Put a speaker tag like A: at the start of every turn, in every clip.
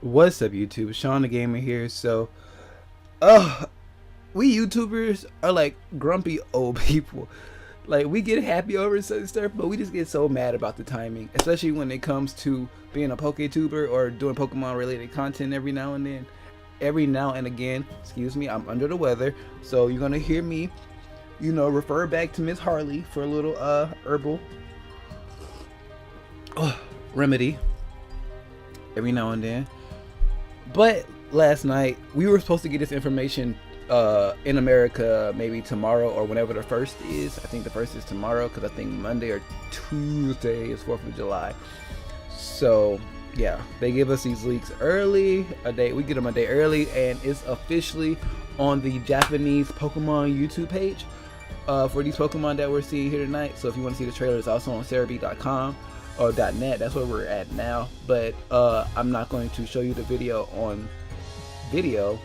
A: What's up, YouTube? Shawn DaGamer here. So, uh, we YouTubers are like grumpy old people. Like, we get happy over certain stuff, but we just get so mad about the timing, especially when it comes to being a PokeTuber or doing Pokemon related content every now and then. Every now and again, excuse me, I'm under the weather, so you're gonna hear me, refer back to Miss Harley for a little herbal remedy every now and then. But last night we were supposed to get this information in America maybe tomorrow or whenever the first is. I think the first is tomorrow because I think Monday or Tuesday is 4th of July. So yeah, they give us these leaks early, we get them a day early, and it's officially on the Japanese Pokemon YouTube page for these Pokemon that we're seeing here tonight. So if you want to see the trailer, it's also on cerebeat.com or .net. That's where we're at now, but I'm not going to show you the video on video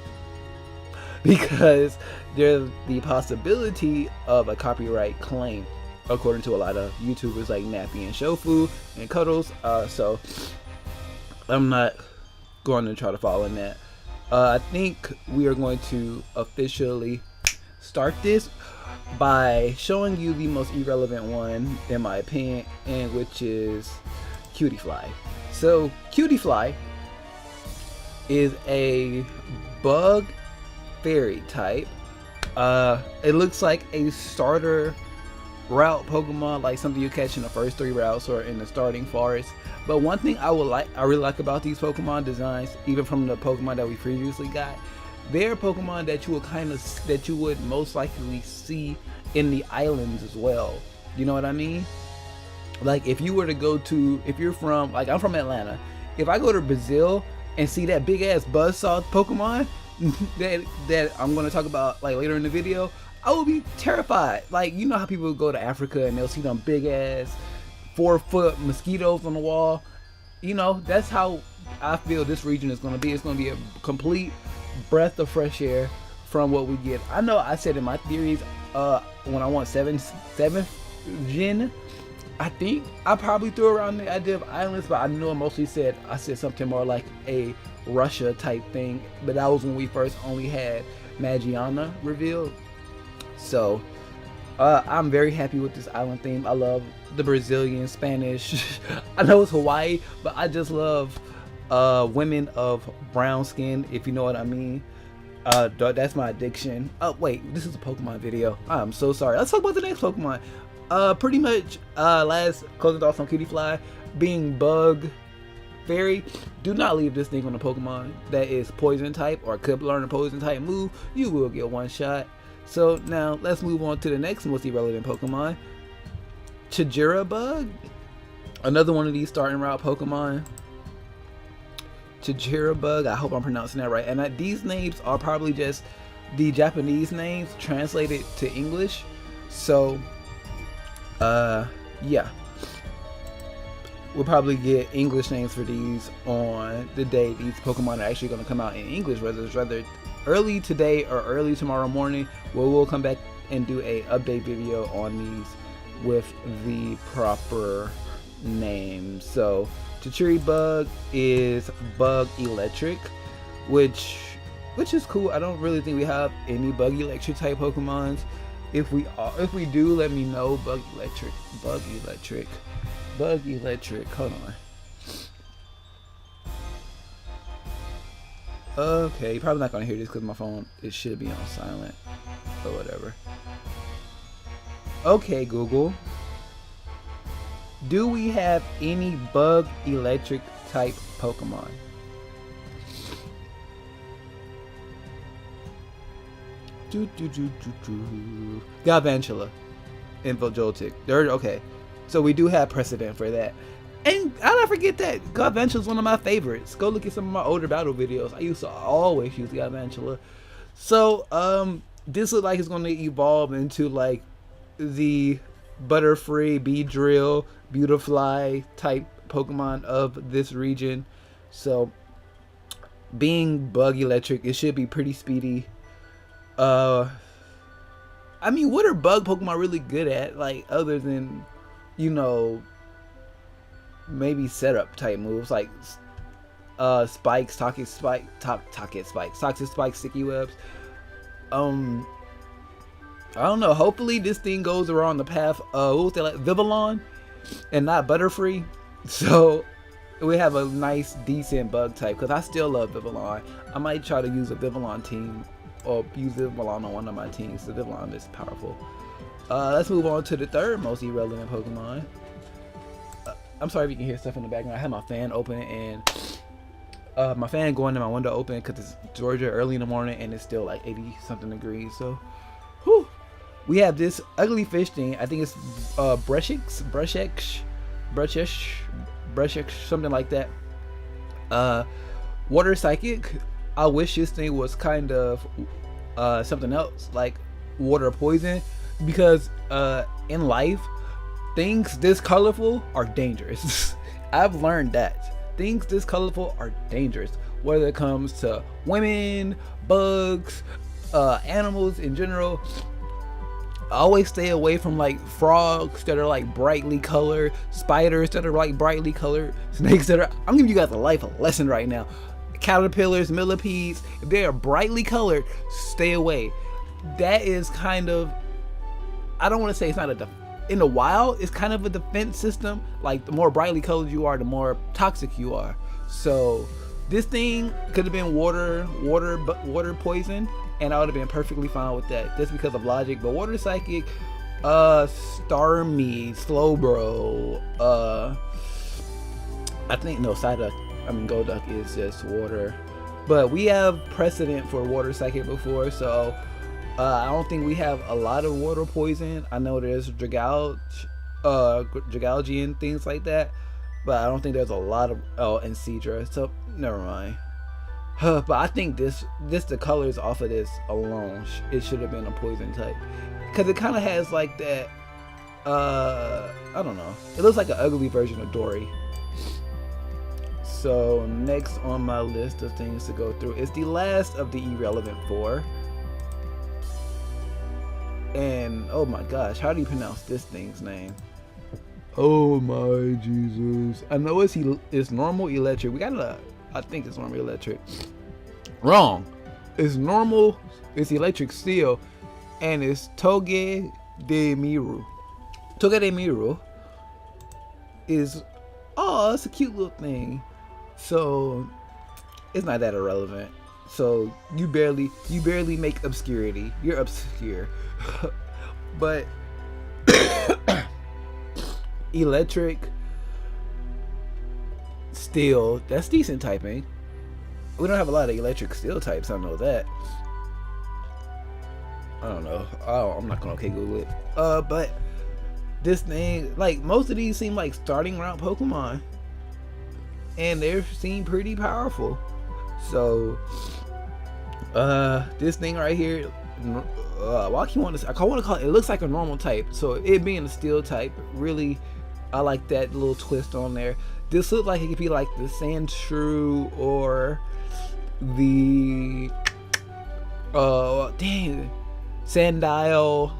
A: because there's the possibility of a copyright claim according to a lot of YouTubers like Nappy and Shofu and Cuddles. So I'm not going to try to follow in that. I think we are going to officially start this by showing you the most irrelevant one in my opinion, and which is Cutie Fly. So Cutie Fly is a bug fairy type. It looks like a starter route Pokemon, like something you catch in the first 3 routes or in the starting forest. But one thing I really like about these Pokemon designs, even from the Pokemon that we previously got, they're Pokemon that you would most likely see in the islands as well. You know what I mean? Like if you were to go to, if you're from, like I'm from Atlanta, if I go to Brazil and see that big ass buzzsaw Pokemon that I'm going to talk about like later in the video, I will be terrified. Like, you know how people go to Africa and they'll see them big ass 4-foot mosquitoes on the wall. You know, that's how I feel this region is going to be. It's going to be a complete breath of fresh air from what we get. I know I said in my theories when I want 7th gen, I think I probably threw around the idea of islands, but I know I said something more like a Russia type thing, but that was when we first only had Magiana revealed. So I'm very happy with this island theme. I love the Brazilian, Spanish. I know it's Hawaii, but I just love women of brown skin, if you know what I mean. That's my addiction. Oh wait, this is a Pokemon video. I'm so sorry. Let's talk about the next Pokemon. Pretty much last closing thoughts on Cutie Fly being bug fairy. Do not leave this thing on a Pokemon that is poison type or could learn a poison type move. You will get one shot. So now let's move on to the next most irrelevant Pokemon, Bug. Another one of these starting route Pokemon. Bug. I hope I'm pronouncing that right. And these names are probably just the Japanese names translated to English. So yeah, we'll probably get English names for these on the day these Pokemon are actually going to come out in English, whether it's rather early today or early tomorrow morning, where we'll come back and do a update video on these with the proper names. So Bug is bug electric, which is cool. I don't really think we have any bug electric type Pokemons. If we do, let me know. Bug electric. Hold on. Okay, you're probably not gonna hear this because my phone, it should be on silent or whatever. Okay, Google, do we have any bug electric type Pokemon? Galvantula and Voljoltik. Okay, so we do have precedent for that. And I don't forget that Galvantula is one of my favorites. Go look at some of my older battle videos. I used to always use Galvantula. So this looks like it's going to evolve into like the Butterfree, Beedrill, Beautifly type Pokemon of this region. So being bug electric, it should be pretty speedy. I mean, what are bug Pokemon really good at? Like other than, maybe setup type moves like spikes, toxic spike, sticky webs. I don't know. Hopefully this thing goes around the path of, what was that, like Vivillon and not Butterfree. So we have a nice, decent bug type, because I still love Vivillon. I might try to use a Vivillon team, or use Vivillon on one of my teams. The Vivillon is powerful. Let's move on to the third most irrelevant Pokemon. I'm sorry if you can hear stuff in the background. I have my fan open, and my fan going to my window open because it's Georgia early in the morning and it's still like 80 something degrees. So whew. We have this ugly fish thing. I think it's Brushix, something like that. Water psychic. I wish this thing was kind of something else, like water poison, because in life, things this colorful are dangerous. I've learned that things this colorful are dangerous, whether it comes to women, bugs, animals in general. I always stay away from like frogs that are like brightly colored, spiders that are like brightly colored, snakes that are, I'm giving you guys a life lesson right now. Caterpillars, millipedes, if they are brightly colored, stay away. That is kind of, I don't want to say it's not a in the wild, it's kind of a defense system. Like the more brightly colored you are, the more toxic you are. So this thing could have been water poison, and I would have been perfectly fine with that, just because of logic. But water psychic, Starmie, Slowbro, I think no, Psyduck, I mean Golduck is just water. But we have precedent for water psychic before, so I don't think we have a lot of water poison. I know there's Dragalge and things like that, but I don't think there's a lot of, and Seadra, so never mind. But I think this the colors off of this alone, it should have been a poison type, because it kind of has like that, I don't know, it looks like an ugly version of Dory. So next on my list of things to go through is the last of the irrelevant four. And oh my gosh, how do you pronounce this thing's name? Oh my Jesus. I know it's normal electric. We gotta, I think it's normal electric. Wrong. It's normal, it's electric steel, and it's Togedemaru. Togedemaru is, oh, it's a cute little thing. So it's not that irrelevant. So you barely make obscurity. You're obscure. But electric steel, that's decent typing. We don't have a lot of electric steel types, I know that. I don't know. I'm not gonna Google it. But this thing, like most of these seem like starting round Pokemon, and they seem pretty powerful. So this thing right here, I want to call it, it looks like a normal type, so it being a steel type, really, I like that little twist on there. This looks like it could be like the Sandshrew or the Sandile,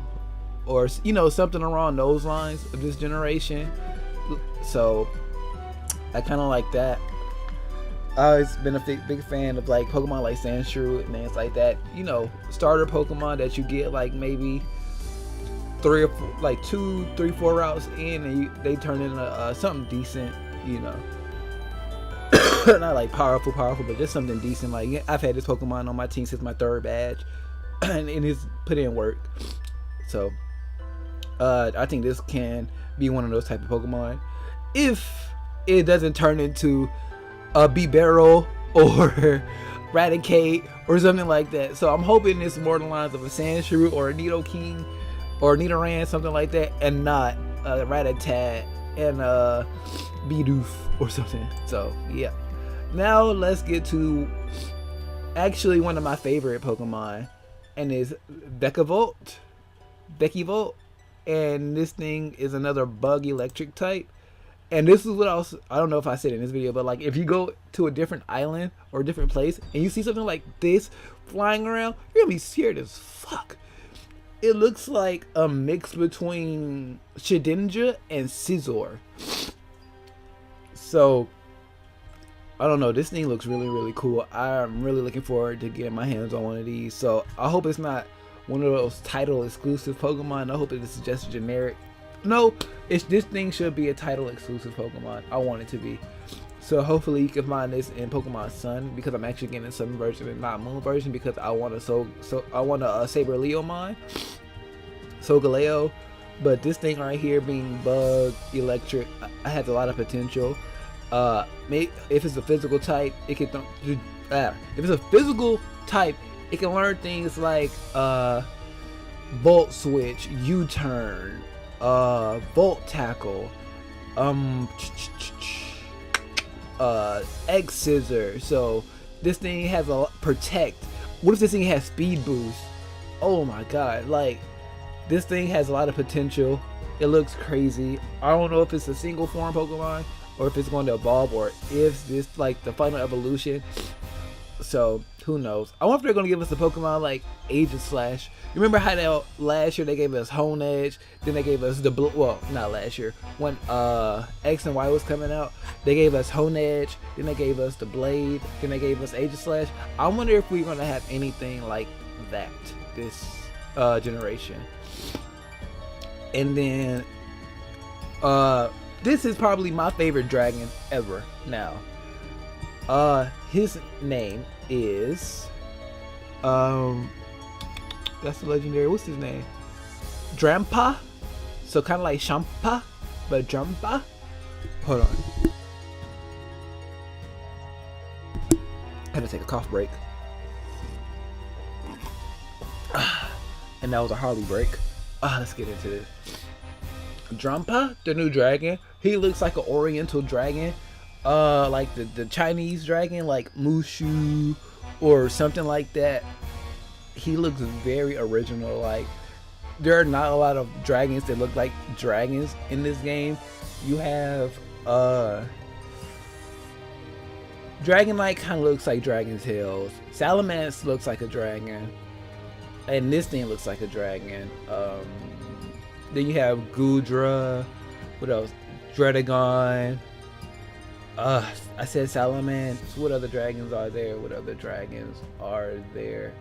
A: or you know, something around those lines of this generation. So I kind of like that. I've always been a big fan of like Pokemon like Sandshrew and things like that. You know, starter Pokemon that you get like maybe 3 or 4, like 2, 3, 4 routes in, and they turn into something decent. You know, not like powerful, but just something decent. Like I've had this Pokemon on my team since my 3rd badge, and it's put in work. So I think this can be one of those type of Pokemon if it doesn't turn into a Beccavolt or Raticate or something like that. So I'm hoping it's more the lines of a Sandshrew or a Nidoking or Nidoran, something like that, and not a Rattata and Bidoof or something. So yeah, now let's get to actually one of my favorite Pokemon, and is Beccavolt, and this thing is another bug electric type. And this is what I don't know if I said in this video, but like if you go to a different island or a different place and you see something like this flying around, you're gonna be scared as fuck. It looks like a mix between Shedinja and Scizor. So I don't know, this thing looks really cool. I'm really looking forward to getting my hands on one of these. So I hope it's not one of those title exclusive Pokemon. I hope it is just generic. No, this thing should be a title exclusive Pokemon. I want it to be. So hopefully you can find this in Pokemon Sun, because I'm actually getting a Sun version and not Moon version, because I want a Saberleomon, Solgaleo. But this thing right here, being bug electric, has a lot of potential. If it's a physical type, it can if it's a physical type, it can learn things like Volt Switch, U-turn, Volt Tackle, X Scissor. So this thing has a protect. What if this thing has speed boost? Oh my god, like this thing has a lot of potential. It looks crazy. I don't know if it's a single form Pokemon or if it's going to evolve, or if this like the final evolution. So who knows? I wonder if they're going to give us a Pokemon like Aegislash. You remember how last year they gave us Honedge, then they gave us well, not last year, when X and Y was coming out, they gave us Honedge, then they gave us the Blade, then they gave us Aegislash. I wonder if we're going to have anything like that this generation. And then this is probably my favorite dragon ever now. His name is that's the legendary, what's his name? Drampa. So kind of like Champa, but Drampa. Hold on, I had to take a cough break. And that was a Harley break. Let's get into this. Drampa, the new dragon, he looks like an oriental dragon, like the Chinese dragon, like Mushu or something like that. He looks very original. Like, there are not a lot of dragons that look like dragons in this game. You have Dragonite kind of looks like Dragon Tails. Salamence looks like a dragon, and this thing looks like a dragon. Then you have Goodra. What else? Dredagon. I said Salamence. What other dragons are there? What other dragons are there?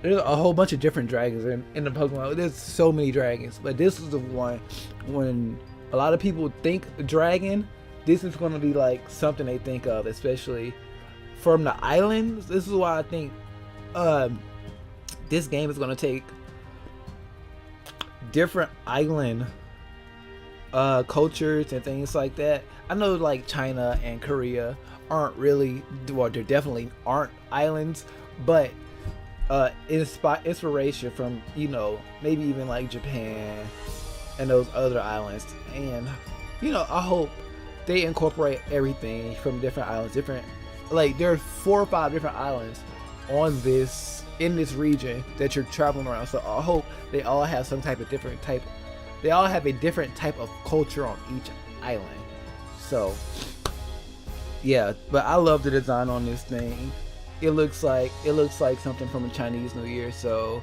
A: There's a whole bunch of different dragons in the Pokemon. There's so many dragons, but this is the one when a lot of people think dragon, this is going to be like something they think of, especially from the islands. This is why I think this game is going to take different island cultures and things like that. I know like China and Korea aren't really, well, they definitely aren't islands, but inspiration from, you know, maybe even like Japan and those other islands. And you know, I hope they incorporate everything from different islands, different, like there are 4 or 5 different islands on this, in this region that you're traveling around. So I hope they all have some type of different type, they all have a different type of culture on each island. So yeah, but I love the design on this thing. It looks like something from a Chinese New Year. So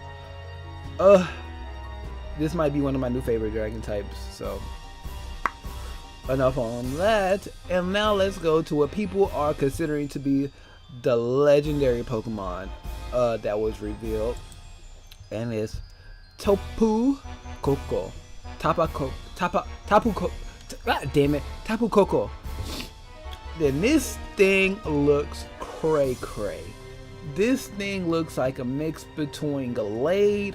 A: this might be one of my new favorite dragon types. So enough on that, and now let's go to what people are considering to be the legendary Pokemon that was revealed, and it's Tapu Koko. God damn it, Tapu Koko. Then this thing looks cray cray. This thing looks like a mix between Gallade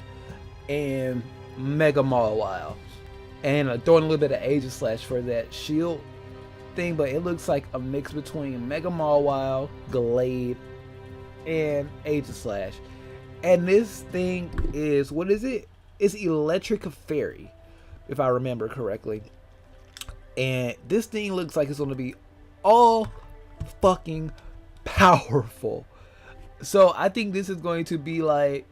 A: and Mega Mawile, and throwing a little bit of Aegislash for that shield thing, but it looks like a mix between Mega Mawile, Gallade, and Aegislash. And this thing is, what is it? It's Electric Fairy, if I remember correctly. And this thing looks like it's going to be all fucking powerful. So I think this is going to be like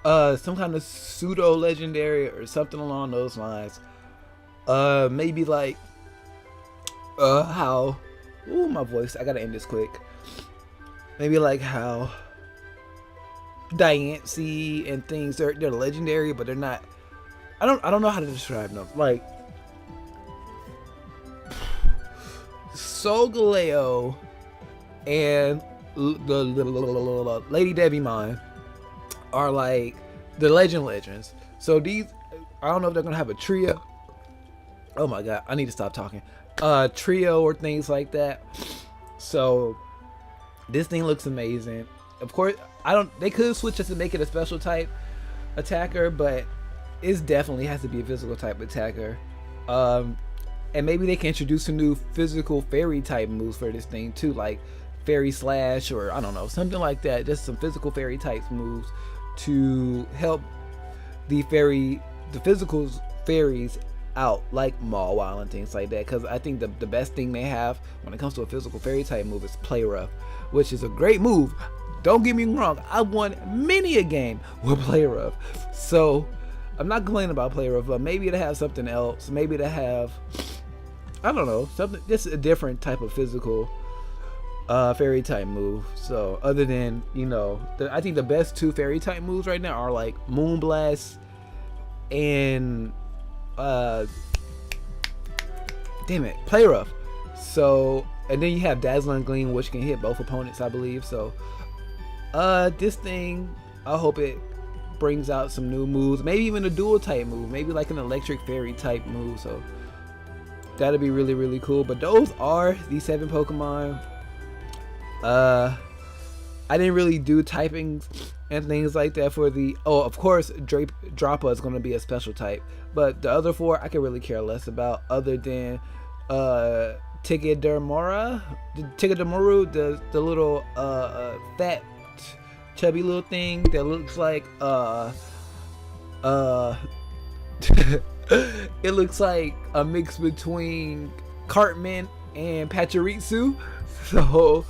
A: some kind of pseudo legendary or something along those lines. Maybe like how, ooh, my voice, I gotta end this quick. Maybe like how Diancie and things, they're legendary, but they're not I don't know how to describe them. Like Solgaleo and the Lady Devimon are like the legends. So these, I don't know if they're gonna have a trio. Oh my god, I need to stop talking. Trio or things like that. So this thing looks amazing. Of course, they could switch it to make it a special type attacker, but it definitely has to be a physical type attacker. And maybe they can introduce some new physical fairy type moves for this thing too, like Fairy Slash, or I don't know, something like that. Just some physical fairy types moves to help the physical fairies out, like Mawile and things like that. Because I think the best thing they have when it comes to a physical fairy type move is Play Rough, which is a great move. Don't get me wrong, I won many a game with Play Rough, so I'm not complaining about Play Rough, but maybe to have something else, maybe to have, I don't know, something, just a different type of physical fairy type move. So other than, you know, I think the best two fairy type moves right now are like Moonblast and Play Rough. So, and then you have Dazzling Gleam, which can hit both opponents, I believe. So this thing, I hope it brings out some new moves, maybe even a dual type move, maybe like an electric fairy type move. So that'd be really, really cool. But those are the 7 Pokemon. I didn't really do typings and things like that for the, oh, of course Droppa is going to be a special type, but the other 4 I could really care less about, other than Tigidormuru, the little fat chubby little thing that looks like it looks like a mix between Cartman and Pachirisu. So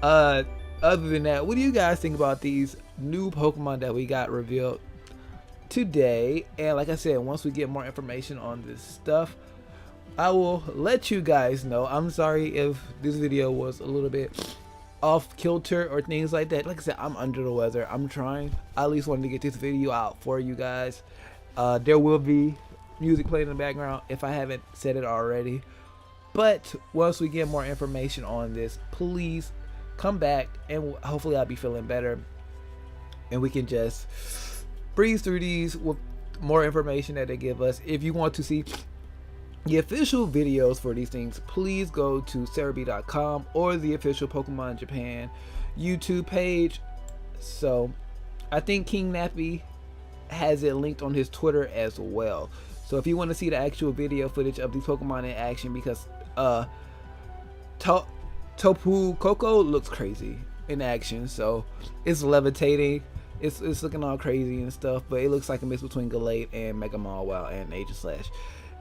A: other than that, what do you guys think about these new Pokemon that we got revealed today? And like I said, once we get more information on this stuff, I will let you guys know. I'm sorry if this video was a little bit off kilter or things like that. Like I said, I'm under the weather. I'm trying. I at least wanted to get this video out for you guys. There will be music playing in the background if I haven't said it already. But once we get more information on this, please come back and hopefully I'll be feeling better and we can just breeze through these with more information that they give us. If you want to see the official videos for these things, please go to Cerebi.com or the official Pokemon Japan YouTube page. So I think King Nappy has it linked on his Twitter as well. So if you want to see the actual video footage of these Pokemon in action, because Tapu Koko looks crazy in action, so it's levitating, it's looking all crazy and stuff, but it looks like a mix between Gallade and Mega Mawile and Aegislash.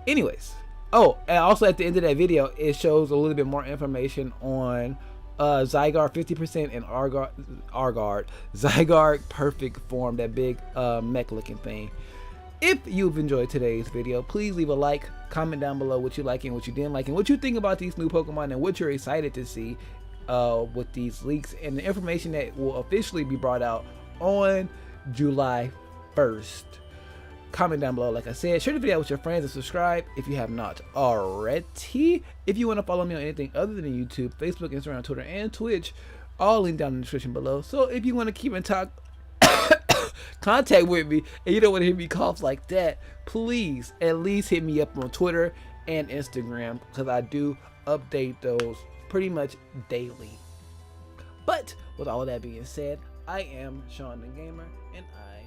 A: Anyways, oh, and also at the end of that video, it shows a little bit more information on Zygarde 50% and Zygarde perfect form, that big mech looking thing. If you've enjoyed today's video, please leave a like, comment down below what you like and what you didn't like, and what you think about these new Pokemon and what you're excited to see with these leaks and the information that will officially be brought out on July 1st. Comment down below, like I said, share the video with your friends and subscribe if you have not already. If you want to follow me on anything other than YouTube, Facebook, Instagram, Twitter, and Twitch, all linked down in the description below. So if you want to keep in contact with me and you don't want to hear me cough like that, please at least hit me up on Twitter and Instagram, because I do update those pretty much daily. But with all of that being said, I am Shawn DaGamer and I